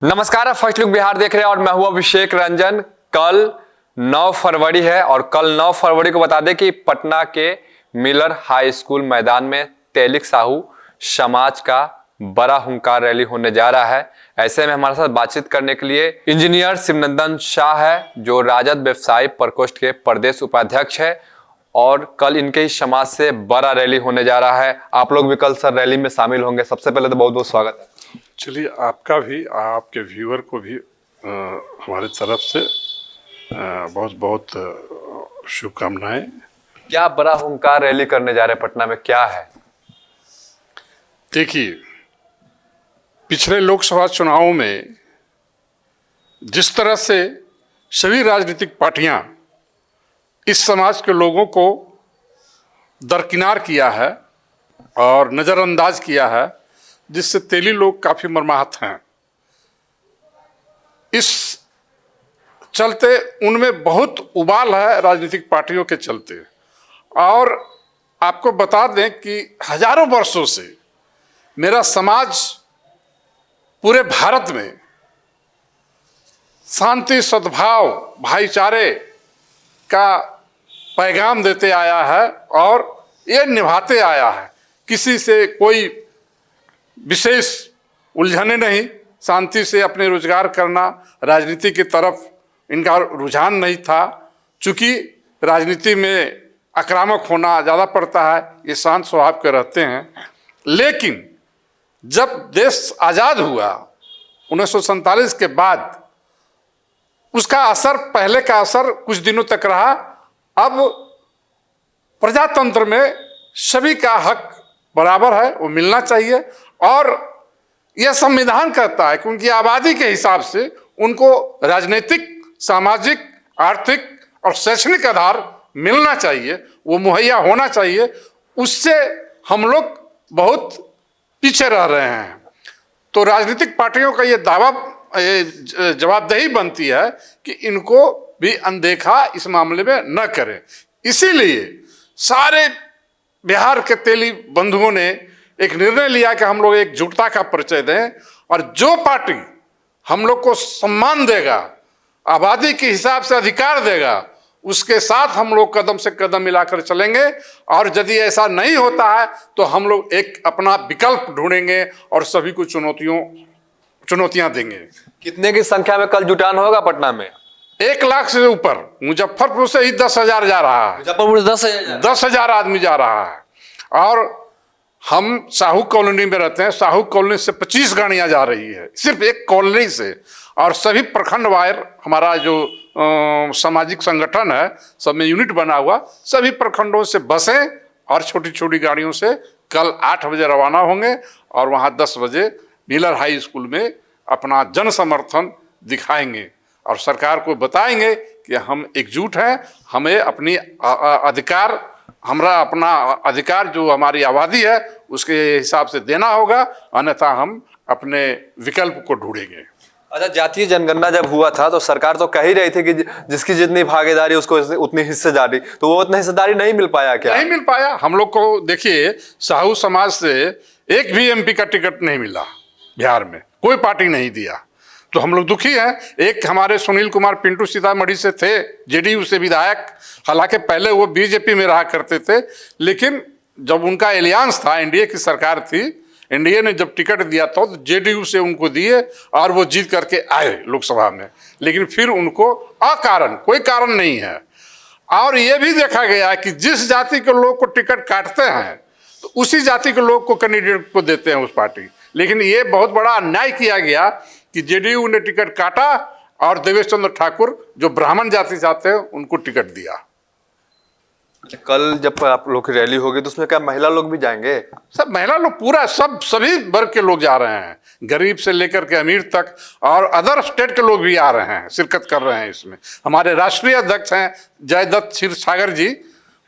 नमस्कार, आप first look Bihar देख रहे हैं और मैं हूं अभिषेक रंजन। कल 9 फरवरी है और कल 9 फरवरी को बता दें कि पटना के मिलर हाई स्कूल मैदान में तेलिक साहू समाज का बड़ा हुंकार रैली होने जा रहा है। ऐसे में हमारे साथ बातचीत करने के लिए इंजीनियर शिवनंदन शाह है, जो राजद व्यवसायी प्रकोष्ठ के प्रदेश उपाध्यक्ष है और कल इनके ही समाज से बड़ा रैली होने जा रहा है। आप लोग भी कल सर रैली में शामिल होंगे। सबसे पहले तो बहुत बहुत स्वागत है। चलिए, आपका भी, आपके व्यूअर को भी हमारे तरफ से बहुत बहुत शुभकामनाएं। क्या बड़ा हुंकार रैली करने जा रहे हैं पटना में, क्या है? देखिए, पिछले लोकसभा चुनावों में जिस तरह से सभी राजनीतिक पार्टियां इस समाज के लोगों को दरकिनार किया है और नज़रअंदाज किया है, जिससे तेली लोग काफ़ी मर्माहत हैं। इस चलते उनमें बहुत उबाल है राजनीतिक पार्टियों के चलते। और आपको बता दें कि हजारों वर्षों से मेरा समाज पूरे भारत में शांति, सद्भाव, भाईचारे का पैगाम देते आया है और ये निभाते आया है। किसी से कोई विशेष उलझने नहीं, शांति से अपने रोजगार करना, राजनीति की तरफ इनका रुझान नहीं था। चूँकि राजनीति में आक्रामक होना ज़्यादा पड़ता है, ये शांत स्वभाव के रहते हैं। लेकिन जब देश आज़ाद हुआ 1947 के बाद, उसका असर, पहले का असर कुछ दिनों तक रहा। अब प्रजातंत्र में सभी का हक बराबर है, वो मिलना चाहिए। और यह संविधान कहता है कि उनकी आबादी के हिसाब से उनको राजनीतिक, सामाजिक, आर्थिक और शैक्षणिक आधार मिलना चाहिए, वो मुहैया होना चाहिए। उससे हम लोग बहुत पीछे रह रहे हैं। तो राजनीतिक पार्टियों का ये दावा, जवाबदेही बनती है कि इनको भी अनदेखा इस मामले में न करें। इसीलिए सारे बिहार के तेली बंधुओं ने एक निर्णय लिया कि हम लोग एकजुटता का परिचय दें और जो पार्टी हम लोग को सम्मान देगा, आबादी के हिसाब से अधिकार देगा, उसके साथ हम लोग कदम से कदम मिलाकर चलेंगे। और यदि ऐसा नहीं होता है तो हम लोग एक अपना विकल्प ढूंढेंगे और सभी को चुनौतियां देंगे। कितने की संख्या में कल जुटान होगा पटना में? 1 लाख से ऊपर। मुजफ्फरपुर से ही 10,000 जा रहा है। मुजफ्फरपुर 10,000? 10,000 आदमी जा रहा है। और हम साहू कॉलोनी में रहते हैं। साहू कॉलोनी से 25 गाड़ियां जा रही है, सिर्फ एक कॉलोनी से। और सभी प्रखंड वार, हमारा जो सामाजिक संगठन है, सब में यूनिट बना हुआ, सभी प्रखंडों से बसें और छोटी छोटी गाड़ियों से कल 8 बजे रवाना होंगे और वहाँ 10 बजे मिलर हाई स्कूल में अपना जन समर्थन दिखाएंगे और सरकार को बताएंगे कि हम एकजुट हैं। हमें अपनी अधिकार, अपना अधिकार जो हमारी आबादी है उसके हिसाब से देना होगा, अन्यथा हम अपने विकल्प को ढूंढेंगे। अच्छा, जातीय जनगणना जब हुआ था तो सरकार तो कह ही रही थी कि जिसकी जितनी भागीदारी उसको उतनी हिस्सेदारी, तो वो उतनी हिस्सेदारी नहीं मिल पाया। क्या नहीं मिल पाया? हम लोग को देखिए, साहू समाज से एक भी एमपी का टिकट नहीं मिला बिहार में, कोई पार्टी नहीं दिया। तो हम लोग दुखी हैं। एक हमारे सुनील कुमार पिंटू सीतामढ़ी से थे, जेडीयू से विधायक, हालांकि पहले वो बीजेपी में रहा करते थे, लेकिन जब उनका एलियांस था, एनडीए की सरकार थी, एनडीए ने जब टिकट दिया तो जेडीयू से उनको दिए और वो जीत करके आए लोकसभा में। लेकिन फिर उनको अकारण, कोई कारण नहीं है। और ये भी देखा गया कि जिस जाति के लोग को टिकट काटते हैं तो उसी जाति के लोग को कैंडिडेट को देते हैं उस पार्टी। लेकिन ये बहुत बड़ा अन्याय किया गया कि जेडीयू ने टिकट काटा और देवेश चंद्र ठाकुर, जो ब्राह्मण जाति चाहते हैं, उनको टिकट दिया। कल जब आप लोग की रैली होगी तो उसमें क्या महिला लोग भी जाएंगे? सब महिला लोग, पूरा सभी वर्ग के लोग जा रहे हैं, गरीब से लेकर के अमीर तक, और अदर स्टेट के लोग भी आ रहे हैं, शिरकत कर रहे हैं इसमें। हमारे राष्ट्रीय अध्यक्ष हैं जयदत्त क्षीरसागर जी,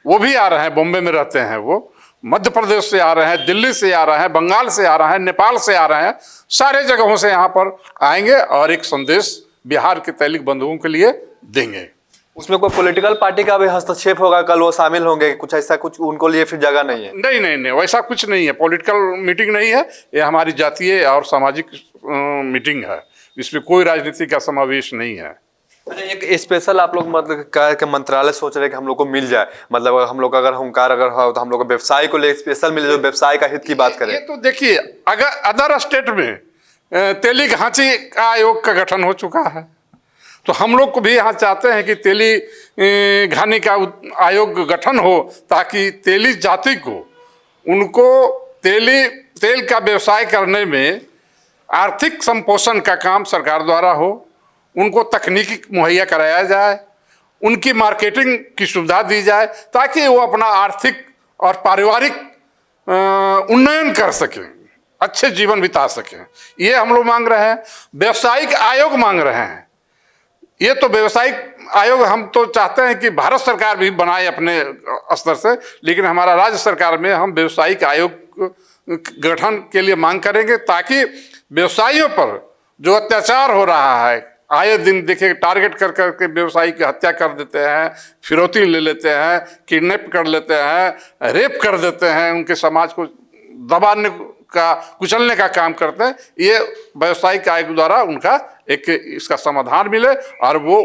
वो भी आ रहे हैं, बॉम्बे में रहते हैं वो। मध्य प्रदेश से आ रहे हैं, दिल्ली से आ रहे हैं, बंगाल से आ रहे हैं, नेपाल से आ रहे हैं, सारे जगहों से यहाँ पर आएंगे और एक संदेश बिहार के तैलिक बंधुओं के लिए देंगे। उसमें कोई पॉलिटिकल पार्टी का भी हस्तक्षेप होगा? कल वो शामिल होंगे? कुछ ऐसा कुछ उनको लिए फिर जगह नहीं है? नहीं नहीं नहीं, वैसा कुछ नहीं है। पॉलिटिकल मीटिंग नहीं है ये, हमारी जातीय और सामाजिक मीटिंग है। इसमें कोई राजनीति का समावेश नहीं है। अच्छा, एक स्पेशल आप लोग मतलब के मंत्रालय सोच रहे हैं कि हम लोग को मिल जाए, मतलब हम लोग अगर हुंकार अगर हो तो हम लोग को व्यवसाय को ले स्पेशल मिले, जो व्यवसाय का हित की बात करें। ये तो देखिए, अगर अदर स्टेट में तेली घांची का आयोग का गठन हो चुका है, तो हम लोग को भी यहाँ चाहते हैं कि तेली घानी का आयोग गठन हो, ताकि तेली जाति को, उनको तेल का व्यवसाय करने में आर्थिक संपोषण का काम सरकार द्वारा हो, उनको तकनीकी मुहैया कराया जाए, उनकी मार्केटिंग की सुविधा दी जाए, ताकि वो अपना आर्थिक और पारिवारिक उन्नयन कर सकें, अच्छे जीवन बिता सकें। ये हम लोग मांग रहे हैं। व्यवसायिक आयोग मांग रहे हैं। ये तो व्यवसायिक आयोग हम तो चाहते हैं कि भारत सरकार भी बनाए अपने स्तर से, लेकिन हमारा राज्य सरकार में हम व्यवसायिक आयोग गठन के लिए मांग करेंगे, ताकि व्यवसायियों पर जो अत्याचार हो रहा है, आए दिन देखिए टारगेट कर करके व्यवसायी की हत्या कर देते हैं, फिरौती ले लेते हैं, किडनैप कर लेते हैं, रेप कर देते हैं, उनके समाज को दबाने का, कुचलने का काम करते हैं। ये व्यवसायिक आयोग द्वारा उनका एक इसका समाधान मिले और वो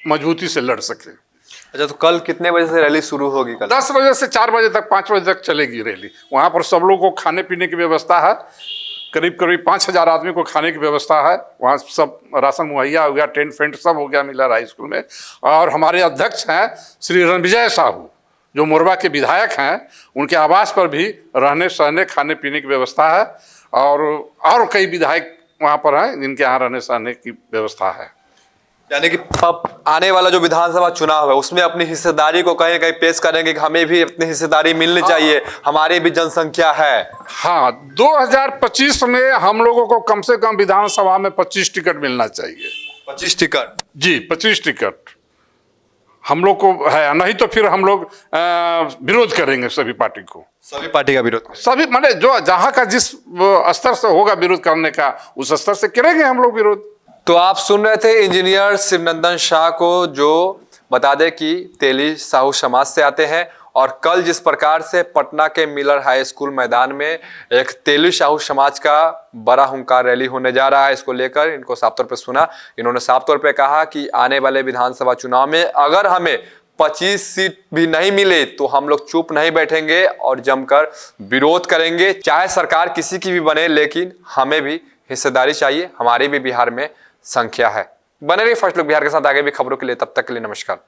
मजबूती से लड़ सके। अच्छा, तो कल कितने बजे से रैली शुरू होगी? कल 10 बजे से 4 बजे तक, 5 बजे तक चलेगी रैली। वहाँ पर सब लोगों को खाने पीने की व्यवस्था है, करीब 5000 आदमी को खाने की व्यवस्था है। वहाँ सब राशन मुहैया हो गया, टेंट फेंट सब हो गया मिलर हाई स्कूल में। और हमारे अध्यक्ष हैं श्री रणविजय साहू, जो मोरबा के विधायक हैं, उनके आवास पर भी रहने सहने खाने पीने की व्यवस्था है। और कई विधायक वहाँ पर हैं जिनके यहाँ रहने सहने की व्यवस्था है। यानी कि आने वाला जो विधानसभा चुनाव है उसमें अपनी हिस्सेदारी को कहीं कहीं पेश करेंगे कि हमें भी अपनी हिस्सेदारी मिलनी चाहिए, हमारी भी जनसंख्या है। हाँ, 2025 में हम लोगों को कम से कम विधानसभा में 25 टिकट मिलना चाहिए। 25 टिकट? जी, 25 टिकट हम लोग को है, नहीं तो फिर हम लोग विरोध करेंगे सभी पार्टी को। सभी पार्टी का विरोध? सभी माने जो जहाँ का जिस स्तर से होगा विरोध करने का, उस स्तर से करेंगे हम लोग विरोध। तो आप सुन रहे थे इंजीनियर शिवनंदन शाह को, जो बता दें कि तेली साहू समाज से आते हैं। और कल जिस प्रकार से पटना के मिलर हाई स्कूल मैदान में एक तेली साहू समाज का बड़ा हुंकार रैली होने जा रहा है, इसको लेकर इनको साफ तौर पे सुना। इन्होंने साफ तौर पे कहा कि आने वाले विधानसभा चुनाव में अगर हमें 25 सीट भी नहीं मिले तो हम लोग चुप नहीं बैठेंगे और जमकर विरोध करेंगे, चाहे सरकार किसी की भी बने, लेकिन हमें भी हिस्सेदारी चाहिए, हमारी भी बिहार में संख्या है। बने रहिए फर्स्ट लुक बिहार के साथ आगे भी खबरों के लिए, तब तक के लिए नमस्कार।